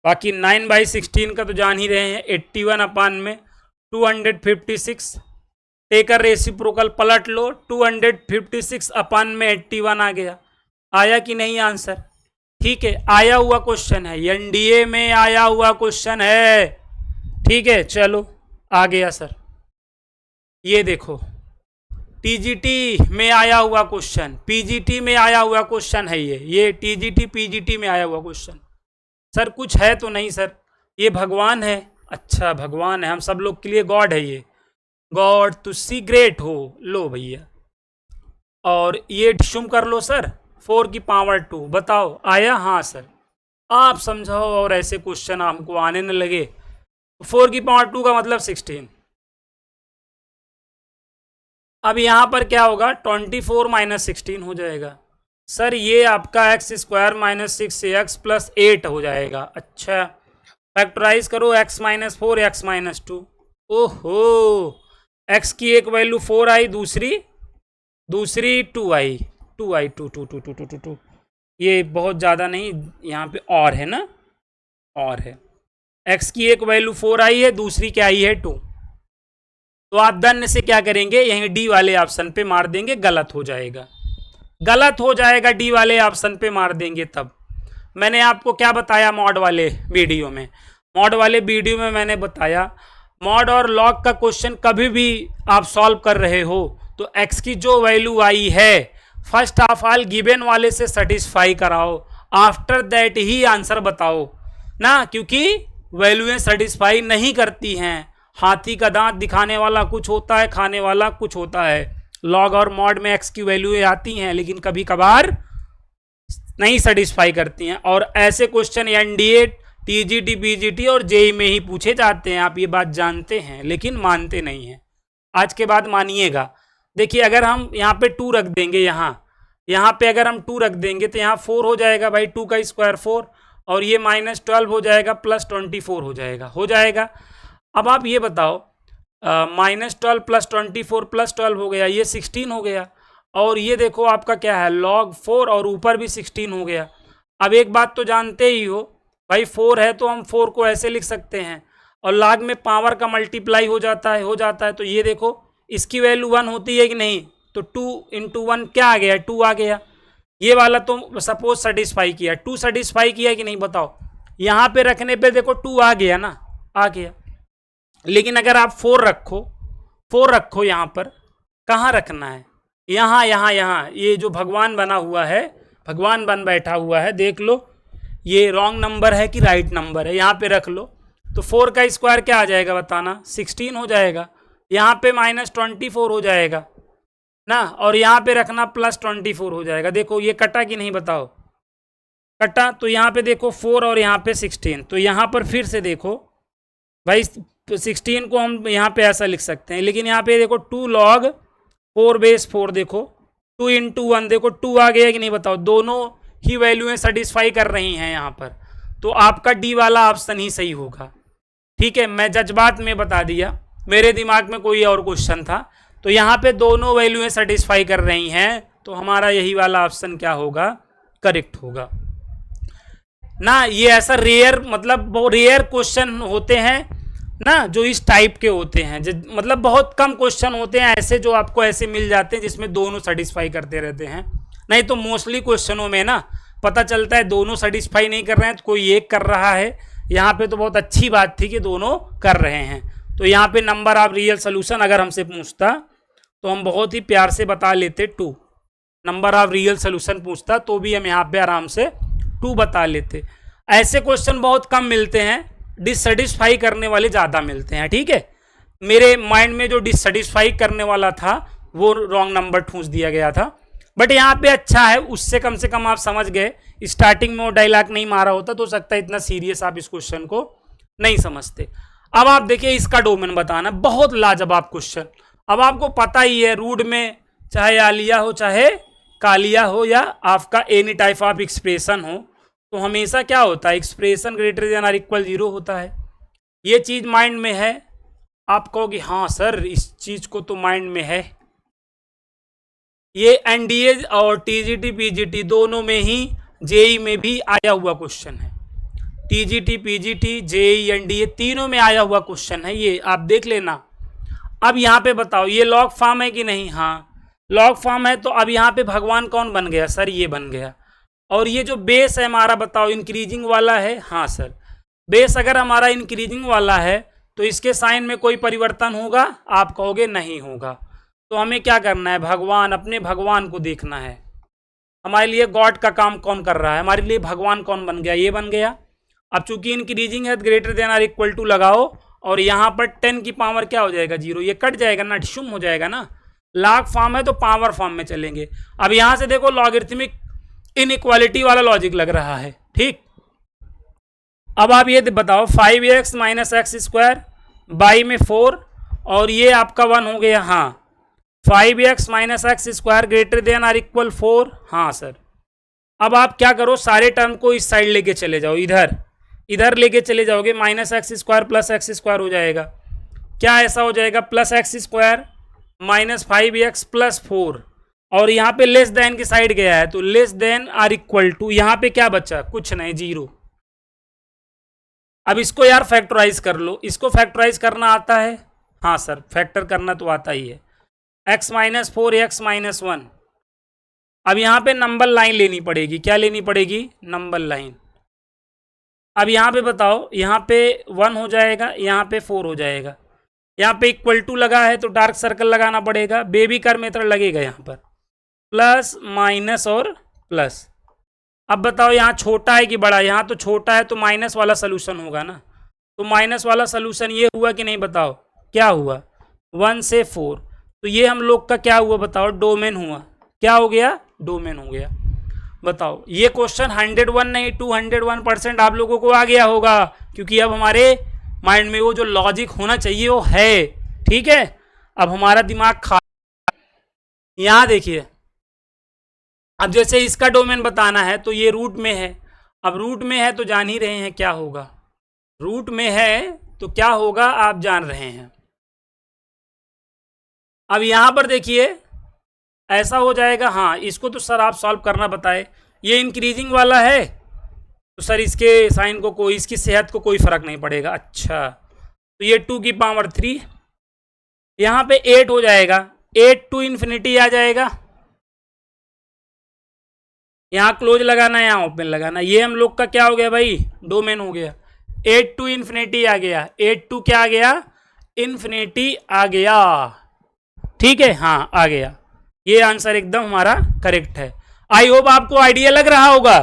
बाकी 9/16 का तो जान ही रहे हैं, 81 अपान में 256, टेकर रेसिप्रोकल पलट लो, 256 अपान में 81 आ गया। आया कि नहीं आंसर? ठीक है, आया हुआ क्वेश्चन है, एनडीए में आया हुआ क्वेश्चन है। ठीक है, चलो आ गया सर। ये देखो टीजीटी में आया हुआ क्वेश्चन, पीजीटी में आया हुआ क्वेश्चन है ये टीजीटी पीजीटी में आया हुआ क्वेश्चन। सर कुछ है तो नहीं सर, ये भगवान है। अच्छा भगवान है, हम सब लोग के लिए गॉड है ये, गॉड टू सी ग्रेट हो। लो भैया, और ये शुम कर लो सर, 4 की पावर 2, बताओ आया? हाँ सर, आप समझाओ और ऐसे क्वेश्चन हमको आने न लगे। 4 की पावर 2 का मतलब 16। अब यहाँ पर क्या होगा, 24 - 16 हो जाएगा। सर ये आपका x² - 6x + 8 हो जाएगा। अच्छा फैक्टराइज करो, x - 4 x - 2। ओहो, x की एक वैल्यू 4 आई, दूसरी 2 आई, 2 आई, 2। ये बहुत ज़्यादा नहीं, यहाँ पे और है ना, और है। x की एक वैल्यू 4 आई है, दूसरी क्या आई है 2। तो आप दन्य से क्या करेंगे, यहीं डी वाले ऑप्शन पे मार देंगे, गलत हो जाएगा, डी वाले ऑप्शन पे मार देंगे। तब मैंने आपको क्या बताया मॉड वाले वीडियो में, मैंने बताया मॉड और लॉग का क्वेश्चन कभी भी आप सॉल्व कर रहे हो तो x की जो वैल्यू आई है फर्स्ट ऑफ ऑल गिवन वाले से सेटिस्फाई कराओ, आफ्टर दैट ही आंसर बताओ ना, क्योंकि वैल्यूएं सेटिस्फाई नहीं करती हैं। हाथी का दांत दिखाने वाला कुछ होता है, खाने वाला कुछ होता है। लॉग और मॉड में x की वैल्यूएं आती हैं लेकिन कभी कभार नहीं सेटिस्फाई करती हैं, और ऐसे क्वेश्चन एनडीए, टीजीटी, पीजीटी और जेई में ही पूछे जाते हैं। आप ये बात जानते हैं लेकिन मानते नहीं हैं। आज के बाद मानिएगा। देखिए अगर हम यहाँ पे 2 रख देंगे, यहाँ पे अगर हम 2 रख देंगे तो यहाँ 4 हो जाएगा भाई, 2 का स्क्वायर 4, और ये -12 हो जाएगा, +24 हो जाएगा। अब आप ये बताओ, -12 + 24 + 12 हो गया, ये 16 हो गया, और ये देखो आपका क्या है log 4 और ऊपर भी 16 हो गया। अब एक बात तो जानते ही हो भाई, 4 है तो हम 4 को ऐसे लिख सकते हैं, और log में पावर का मल्टीप्लाई हो जाता है। तो ये देखो इसकी वैल्यू 1 होती है कि नहीं, तो 2 × 1 क्या आ गया, 2 आ गया। ये वाला तो सपोज सेटिस्फाई किया, 2 सेटिस्फाई किया कि नहीं बताओ। यहाँ पे रखने पे देखो 2 आ गया ना, आ गया। लेकिन अगर आप 4 रखो यहाँ पर, कहाँ रखना है, यहाँ ये जो भगवान बना हुआ है, भगवान बन बैठा हुआ है, देख लो ये रॉन्ग नंबर है कि राइट नंबर है, यहाँ पे रख लो। तो 4 का स्क्वायर क्या आ जाएगा बताना, 16 हो जाएगा। यहाँ पे -24 हो जाएगा ना, और यहाँ पे रखना +24 हो जाएगा। देखो ये कटा कि नहीं बताओ, कटा। तो यहाँ पे देखो 4 और यहाँ पे 16, तो यहाँ पर फिर से देखो भाई 16 को हम यहाँ पे ऐसा लिख सकते हैं, लेकिन यहाँ पे देखो 2 log 4/4, देखो 2 × 1, देखो 2 आ गया कि नहीं बताओ। दोनों ही वैल्यूएं सेटिस्फाई कर रही हैं यहाँ पर, तो आपका डी वाला ऑप्शन ही सही होगा। ठीक है, मैं जज्बात में बता दिया, मेरे दिमाग में कोई और क्वेश्चन था। तो यहाँ पे दोनों वैल्यूएं सेटिस्फाई कर रही हैं, तो हमारा यही वाला ऑप्शन क्या होगा, करेक्ट होगा ना। ये ऐसा रेयर, मतलब वो रेयर क्वेश्चन होते हैं ना जो इस टाइप के होते हैं, मतलब बहुत कम क्वेश्चन होते हैं ऐसे जो आपको ऐसे मिल जाते हैं जिसमें दोनों सेटिस्फाई करते रहते हैं। नहीं तो मोस्टली क्वेश्चनों में ना पता चलता है दोनों सेटिस्फाई नहीं कर रहे हैं तो कोई एक कर रहा है। यहाँ पे तो बहुत अच्छी बात थी कि दोनों कर रहे हैं। तो यहाँ पे नंबर ऑफ रियल सोल्यूशन अगर हमसे पूछता तो हम बहुत ही प्यार से बता लेते 2। नंबर ऑफ रियल सोल्यूशन पूछता तो भी हम यहाँ पे आराम से 2 बता लेते। ऐसे क्वेश्चन बहुत कम मिलते हैं, डिससेटिस्फाई करने वाले ज़्यादा मिलते हैं। ठीक है, मेरे माइंड में जो डिससेटिस्फाई करने वाला था वो रॉन्ग नंबर ठूंस दिया गया था, बट यहाँ पे अच्छा है, उससे कम से कम आप समझ गए। स्टार्टिंग में वो डायलॉग नहीं मारा होता तो हो सकता है इतना सीरियस आप इस क्वेश्चन को नहीं समझते। अब आप देखिए इसका डोमेन बताना, बहुत लाजवाब क्वेश्चन। अब आपको पता ही है रूट में चाहे आलिया हो चाहे कालिया हो या आपका एनी टाइप ऑफ एक्सप्रेशन हो, तो हमेशा क्या होता है, expression greater than or equal 0 होता है। ये चीज माइंड में है। आप कहोगे हाँ सर इस चीज को तो माइंड में है। ये एनडीए और टीजीटी पीजीटी दोनों में ही, जेई में भी आया हुआ क्वेश्चन है। टीजीटी पीजीटी जेई एनडीए तीनों में आया हुआ क्वेश्चन है, ये आप देख लेना। अब यहाँ पे बताओ ये लॉग फॉर्म है कि नहीं? हाँ लॉग फॉर्म है। तो अब यहाँ पे भगवान कौन बन गया सर? ये बन गया। और ये जो बेस है हमारा बताओ इंक्रीजिंग वाला है? हाँ सर। बेस अगर हमारा इंक्रीजिंग वाला है तो इसके साइन में कोई परिवर्तन होगा? आप कहोगे नहीं होगा। तो हमें क्या करना है, भगवान, अपने भगवान को देखना है। हमारे लिए गॉड का काम कौन कर रहा है? हमारे लिए भगवान कौन बन गया? ये बन गया। अब चूंकि इंक्रीजिंग है greater than or equal to लगाओ, और यहाँ पर 10 की पावर क्या हो जाएगा? 0। ये कट जाएगा ना, डिशुम हो जाएगा ना। लॉग फॉर्म है तो पावर फॉर्म में चलेंगे। अब यहाँ से देखो लॉगरिथमिक इनइक्वालिटी वाला लॉजिक लग रहा है, ठीक। अब आप ये बताओ 5x minus x square by में 4 और ये आपका 1 हो गया। हाँ 5x minus x square greater than or equal 4। हाँ सर। अब आप क्या करो, सारे टर्म को इस साइड लेके चले जाओ, इधर लेके चले जाओगे, minus x square plus x square हो जाएगा। क्या ऐसा हो जाएगा? Plus x square minus 5x plus 4, और यहाँ पे लेस देन की साइड गया है तो less than or equal to, यहाँ पे क्या बचा? कुछ नहीं, 0। अब इसको यार फैक्टराइज कर लो। इसको फैक्टराइज करना आता है? हाँ सर फैक्टर करना तो आता ही है। x minus 4 x minus 1। अब यहाँ पे नंबर लाइन लेनी पड़ेगी। क्या लेनी पड़ेगी? Number line. अब यहाँ पे बताओ, यहाँ पे 1 हो जाएगा, यहाँ पे 4 हो जाएगा, यहाँ पे इक्वल टू लगा है तो डार्क सर्कल लगाना पड़ेगा, बेबी कर मेथड लगेगा यहाँ पर, प्लस माइनस और प्लस। अब बताओ यहाँ छोटा है कि बड़ा? यहाँ तो छोटा है तो माइनस वाला सोल्यूशन होगा ना। तो माइनस वाला सोल्यूशन ये हुआ कि नहीं? बताओ क्या हुआ? 1 से 4। तो ये हम लोग का क्या हुआ बताओ? डोमेन हुआ। क्या हो गया? डोमेन हो गया। बताओ ये क्वेश्चन 101 नहीं 201% आप लोगों को आ गया होगा, क्योंकि अब हमारे माइंड में वो जो लॉजिक होना चाहिए वो है, ठीक है। अब हमारा दिमाग खा, यहां देखिए, अब जैसे इसका डोमेन बताना है तो ये रूट में है। अब रूट में है तो जान ही रहे हैं क्या होगा। रूट में है तो क्या होगा आप जान रहे हैं। अब यहां पर देखिए ऐसा हो जाएगा। हाँ इसको तो सर आप सॉल्व करना बताए। ये इंक्रीजिंग वाला है तो सर इसके साइन को कोई, इसकी सेहत को कोई फर्क नहीं पड़ेगा। अच्छा तो ये 2 की पावर 3, यहाँ पे 8 हो जाएगा, 8 टू इन्फिनिटी आ जाएगा। यहाँ क्लोज लगाना है, यहाँ ओपन लगाना। ये हम लोग का क्या हो गया भाई? डोमेन हो गया। 8 टू इन्फिनिटी आ गया, 8 टू क्या आ गया? इन्फिनिटी आ गया, ठीक है। हाँ आ गया। ये आंसर एकदम हमारा करेक्ट है। आई होप आपको आइडिया लग रहा होगा,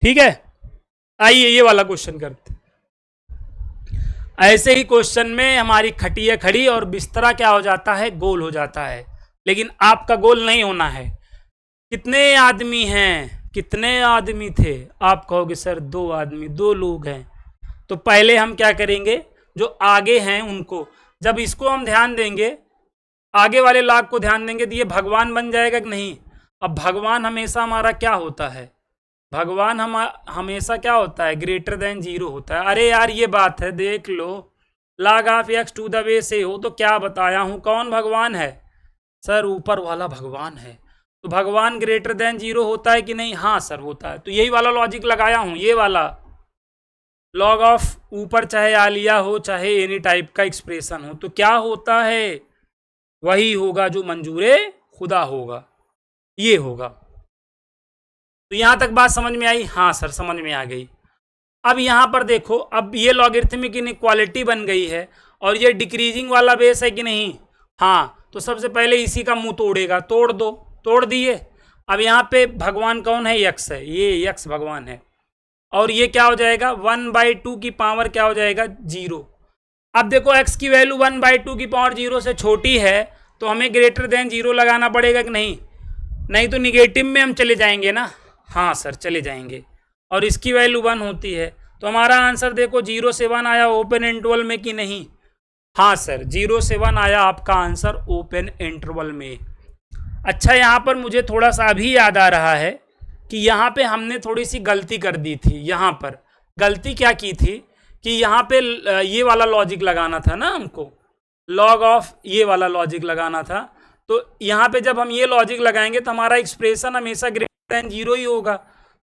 ठीक है। आइए ये वाला क्वेश्चन करते। ऐसे ही क्वेश्चन में हमारी खटिया खड़ी और बिस्तरा क्या हो जाता है? गोल हो जाता है। लेकिन आपका गोल नहीं होना है। कितने आदमी हैं? कितने आदमी थे? आप कहोगे सर 2 आदमी, 2 लोग हैं। तो पहले हम क्या करेंगे, जो आगे हैं उनको, जब इसको हम ध्यान देंगे, आगे वाले लाग को ध्यान देंगे तो ये भगवान बन जाएगा कि नहीं? अब भगवान हमेशा हमारा क्या होता है? भगवान हम हमेशा क्या होता है? ग्रेटर देन 0 होता है। अरे यार ये बात है, देख लो, log of x to the base a हो तो क्या बताया हूं, कौन भगवान है? सर ऊपर वाला भगवान है। तो भगवान ग्रेटर देन 0 होता है कि नहीं? हाँ सर होता है। तो यही वाला लॉजिक लगाया हूं, ये वाला log ऑफ ऊपर चाहे आलिया हो चाहे एनी टाइप का एक्सप्रेशन हो तो क्या होता है? वही होगा जो मंजूरे खुदा होगा, ये होगा। तो यहां तक बात समझ में आई? हाँ सर समझ में आ गई। अब यहां पर देखो, अब ये लॉगरिथमिक इनइक्वालिटी बन गई है और ये डिक्रीजिंग वाला बेस है कि नहीं? हाँ। तो सबसे पहले इसी का मुंह तोड़ेगा, तोड़ दो, तोड़ दिए। अब यहाँ पे भगवान कौन है? यक्स है, ये यक्स भगवान है। और ये क्या हो जाएगा? 1/2 की पावर क्या हो जाएगा? 0। अब देखो x की वैल्यू 1/2 की पावर 0 से छोटी है तो हमें ग्रेटर देन 0 लगाना पड़ेगा कि नहीं? नहीं तो निगेटिव में हम चले जाएंगे ना। हाँ सर चले जाएंगे। और इसकी वैल्यू 1 होती है तो हमारा आंसर देखो 0 से 1 आया ओपन इंटरवल में कि नहीं? हाँ सर, 0 से 1 आया आपका आंसर ओपन इंटरवल में। अच्छा, यहाँ पर मुझे थोड़ा सा अभी याद आ रहा है कि यहाँ पे हमने थोड़ी सी गलती कर दी थी। यहाँ पर गलती क्या की थी कि यहाँ पे ये वाला लॉजिक लगाना था ना हमको, लॉग ऑफ ये वाला लॉजिक लगाना था। तो यहाँ पे जब हम ये लॉजिक लगाएंगे तो हमारा एक्सप्रेशन हमेशा ग्रेटर देन 0 ही होगा।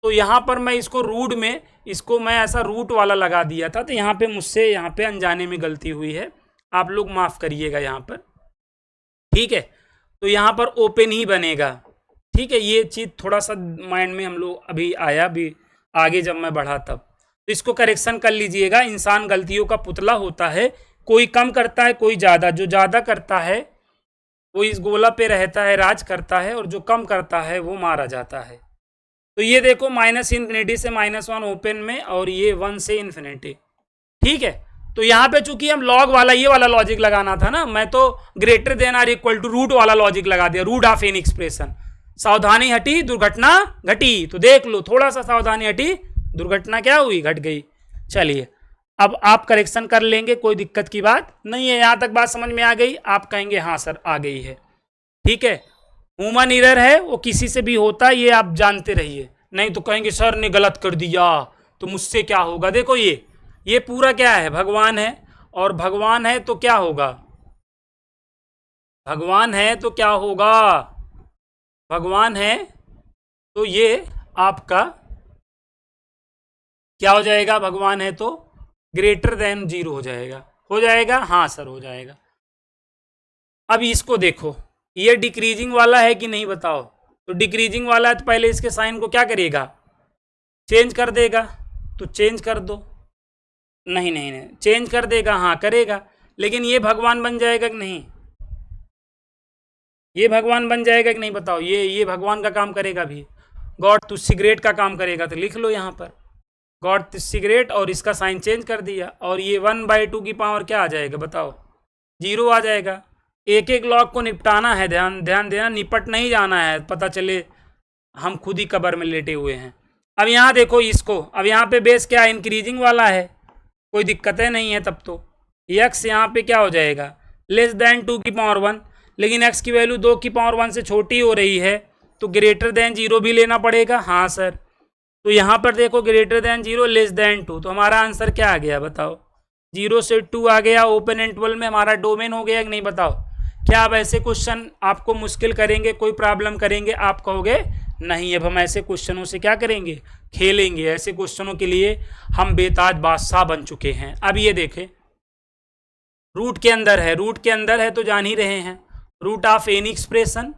तो यहाँ पर मैं इसको रूट में, इसको मैं ऐसा रूट वाला लगा दिया था, तो यहाँ पे मुझसे यहाँ पे अनजाने में गलती हुई है, आप लोग माफ़ करिएगा यहाँ पर, ठीक है। तो यहाँ पर ओपन ही बनेगा, ठीक है। ये चीज़ थोड़ा सा माइंड में हम लोग अभी आया, अभी आगे जब मैं बढ़ा तब, तो इसको करेक्शन कर लीजिएगा। इंसान गलतियों का पुतला होता है, कोई कम करता है कोई ज़्यादा, जो ज़्यादा करता है वो इस गोला पे रहता है, राज करता है, और जो कम करता है वो मारा जाता है। तो ये देखो -∞ से -1 ओपन में, और ये 1 से इन्फिनिटी, ठीक है। तो यहाँ पे चूंकि हम लॉग वाला ये वाला लॉजिक लगाना था ना, मैं तो greater than or equal to root वाला लॉजिक लगा दिया, रूट ऑफ एनी एक्सप्रेशन। सावधानी हटी दुर्घटना घटी, तो देख लो थोड़ा सा सावधानी हटी, दुर्घटना क्या हुई? घट गई। चलिए अब आप करेक्शन कर लेंगे, कोई दिक्कत की बात नहीं है। यहाँ तक बात समझ में आ गई? आप कहेंगे हाँ सर आ गई है, ठीक है। ह्यूमन एरर है, वो किसी से भी होता है, ये आप जानते रहिए, नहीं तो कहेंगे सर ने गलत कर दिया तो मुझसे क्या होगा। देखो ये पूरा क्या है? भगवान है, और भगवान है तो क्या होगा? भगवान है तो क्या होगा? भगवान है तो ये आपका क्या हो जाएगा? भगवान है तो ग्रेटर देन 0 हो जाएगा। हो जाएगा? हाँ सर हो जाएगा। अब इसको देखो, ये डिक्रीजिंग वाला है कि नहीं बताओ? तो डिक्रीजिंग वाला है तो पहले इसके साइन को क्या करेगा? चेंज कर देगा। तो चेंज कर दो। नहीं नहीं नहीं, चेंज कर देगा, हाँ करेगा, लेकिन ये भगवान बन जाएगा कि नहीं? ये भगवान बन जाएगा कि नहीं बताओ? ये भगवान का काम करेगा भी। गॉड तुस्सी ग्रेट का काम करेगा, तो लिख लो यहाँ पर गॉड तुस्सी ग्रेट, और इसका साइन चेंज कर दिया, और ये 1/2 की पावर क्या आ जाएगा बताओ? 0 आ जाएगा। एक एक लॉग को निपटाना है, ध्यान देना, निपट नहीं जाना है, पता चले हम खुद ही कबर में लेटे हुए हैं। अब यहाँ देखो इसको, अब यहाँ पे बेस क्या इंक्रीजिंग वाला है, कोई दिक्कतें नहीं है। तब तो x यहाँ पे क्या हो जाएगा? लेस देन 2 की पावर 1, लेकिन x की वैल्यू 2 की पावर 1 से छोटी हो रही है, तो ग्रेटर देन 0 भी लेना पड़ेगा। हाँ सर, तो यहाँ पर देखो ग्रेटर देन 0 लेस देन 2, तो हमारा आंसर क्या आ गया बताओ? 0 से 2 आ गया। ओपन इंटरवल में हमारा डोमेन हो गया कि नहीं बताओ? क्या अब ऐसे क्वेश्चन आपको मुश्किल करेंगे, कोई प्रॉब्लम करेंगे? आप कहोगे नहीं, अब हम ऐसे क्वेश्चनों से क्या करेंगे? खेलेंगे। ऐसे क्वेश्चनों के लिए हम बेताज बादशाह बन चुके हैं। अब ये देखें, रूट के अंदर है, रूट के अंदर है तो जान ही रहे हैं, root of any expression,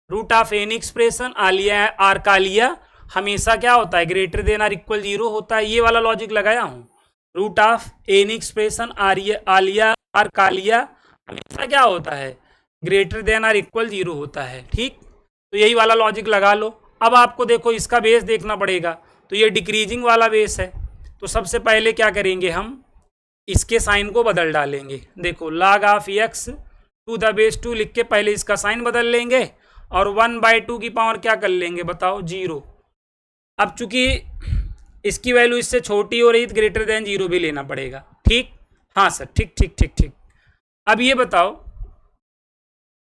root of any expression आलिया आर का लिया हमेशा क्या होता है? ग्रेटर देन आर इक्वल 0 होता है। ये वाला लॉजिक लगाया हूँ, रूट ऑफ एनी एक्सप्रेशन आलिया आर का लिया हमेशा क्या होता है? ग्रेटर देन आर इक्वल 0 होता है, ठीक। तो यही वाला लॉजिक लगा लो। अब आपको देखो इसका बेस देखना पड़ेगा, तो ये डिक्रीजिंग वाला बेस है, तो सबसे पहले क्या करेंगे? हम इसके साइन को बदल डालेंगे। देखो log of x to the base 2 लिख के पहले इसका साइन बदल लेंगे, और 1/2 की पावर क्या कर लेंगे बताओ? 0। अब चूंकि इसकी वैल्यू इससे छोटी हो रही तो ग्रेटर देन 0 भी लेना पड़ेगा, ठीक। हाँ सर, ठीक ठीक ठीक ठीक। अब ये बताओ,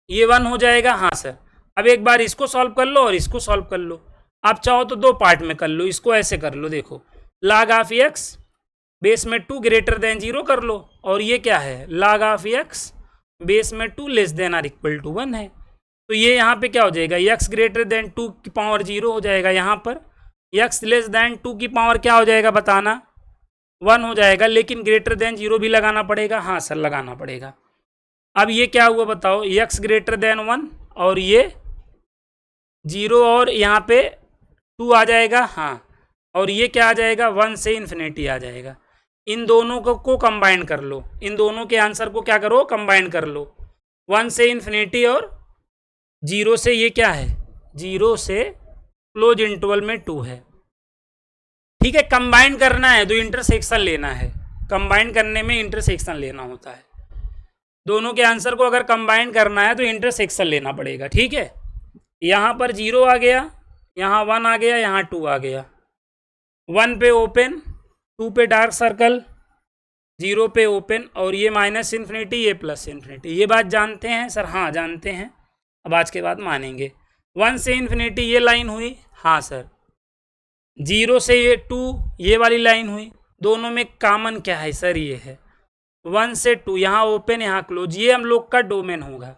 ये 1 हो जाएगा। हाँ सर, अब एक बार इसको सॉल्व कर लो और इसको सॉल्व कर लो। आप चाहो तो 2 पार्ट में कर लो, इसको ऐसे कर लो, देखो log ऑफ x बेस में 2 ग्रेटर देन 0 कर लो, और ये क्या है? log ऑफ x बेस में 2 less than or equal to 1 है। तो ये यहाँ पे क्या हो जाएगा? x ग्रेटर देन 2 की पावर 0 हो जाएगा, यहाँ पर x लेस देन 2 की पावर क्या हो जाएगा बताना? 1 हो जाएगा, लेकिन ग्रेटर देन 0 भी लगाना पड़ेगा। हाँ सर लगाना पड़ेगा। अब ये क्या हुआ बताओ? x ग्रेटर देन 1, और ये 0, और यहाँ पे 2 आ जाएगा। हाँ, और ये क्या आ जाएगा? 1 से इन्फिनिटी आ जाएगा। इन दोनों को कंबाइन कर लो, इन दोनों के आंसर को क्या करो? कंबाइन कर लो। 1 से इन्फिनिटी और 0 से ये क्या है? 0 से क्लोज इंटरवल में 2 है, ठीक है। कंबाइन करना है तो इंटरसेक्शन लेना है, कंबाइन करने में इंटरसेक्शन लेना होता है। दोनों के आंसर को अगर कंबाइन करना है तो इंटरसेक्शन लेना पड़ेगा, ठीक है। यहाँ पर 0 आ गया, यहाँ 1 आ गया, यहाँ 2 आ गया। 1 पे ओपन, 2 पे डार्क सर्कल, 0 पे ओपन, और ये माइनस इन्फिनिटी, ये प्लस इन्फिनिटी। ये बात जानते हैं सर? हाँ जानते हैं, अब आज के बाद मानेंगे। 1 से इन्फिनिटी ये लाइन हुई, हाँ सर। 0 से ये 2 ये वाली लाइन हुई, दोनों में कॉमन क्या है सर? ये है 1 से 2, यहाँ ओपन यहाँ क्लोज, ये हम लोग का डोमेन होगा,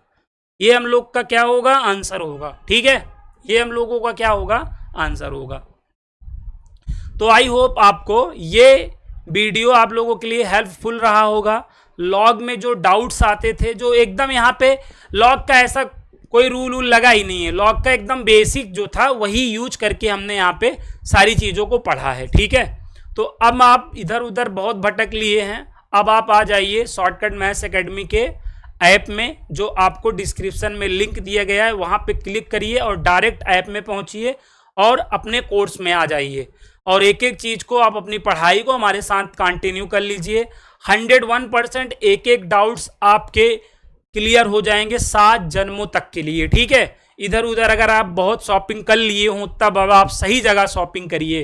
ये हम लोग का क्या होगा? आंसर होगा। ठीक है, ये हम लोगों का क्या होगा? आंसर होगा। तो आई होप आपको ये वीडियो आप लोगों के लिए हेल्पफुल रहा होगा। लॉग में जो डाउट्स आते थे, जो एकदम यहाँ पे लॉग का ऐसा कोई रूल लगा ही नहीं है, लॉग का एकदम बेसिक जो था वही यूज करके हमने यहाँ पे सारी चीज़ों को पढ़ा है। ठीक है, तो अब आप इधर उधर बहुत भटक लिए हैं, अब आप आ जाइए शॉर्टकट मैथ्स एकेडमी के ऐप में, जो आपको डिस्क्रिप्शन में लिंक दिया गया है, वहाँ पे क्लिक करिए और डायरेक्ट ऐप में पहुँचिए और अपने कोर्स में आ जाइए, और एक एक चीज़ को आप अपनी पढ़ाई को हमारे साथ कंटिन्यू कर लीजिए। 101% एक एक डाउट्स आपके क्लियर हो जाएंगे 7 जन्मों तक के लिए। ठीक है, इधर उधर अगर आप बहुत शॉपिंग कर लिए हों तब अब आप सही जगह शॉपिंग करिए।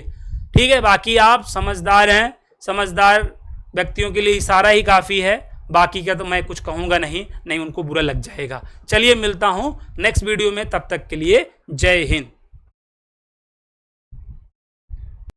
ठीक है, बाकी आप समझदार हैं, समझदार व्यक्तियों के लिए इशारा ही काफ़ी है, बाकी का तो मैं कुछ कहूँगा नहीं उनको बुरा लग जाएगा। चलिए मिलता हूँ नेक्स्ट वीडियो में, तब तक के लिए जय हिंद।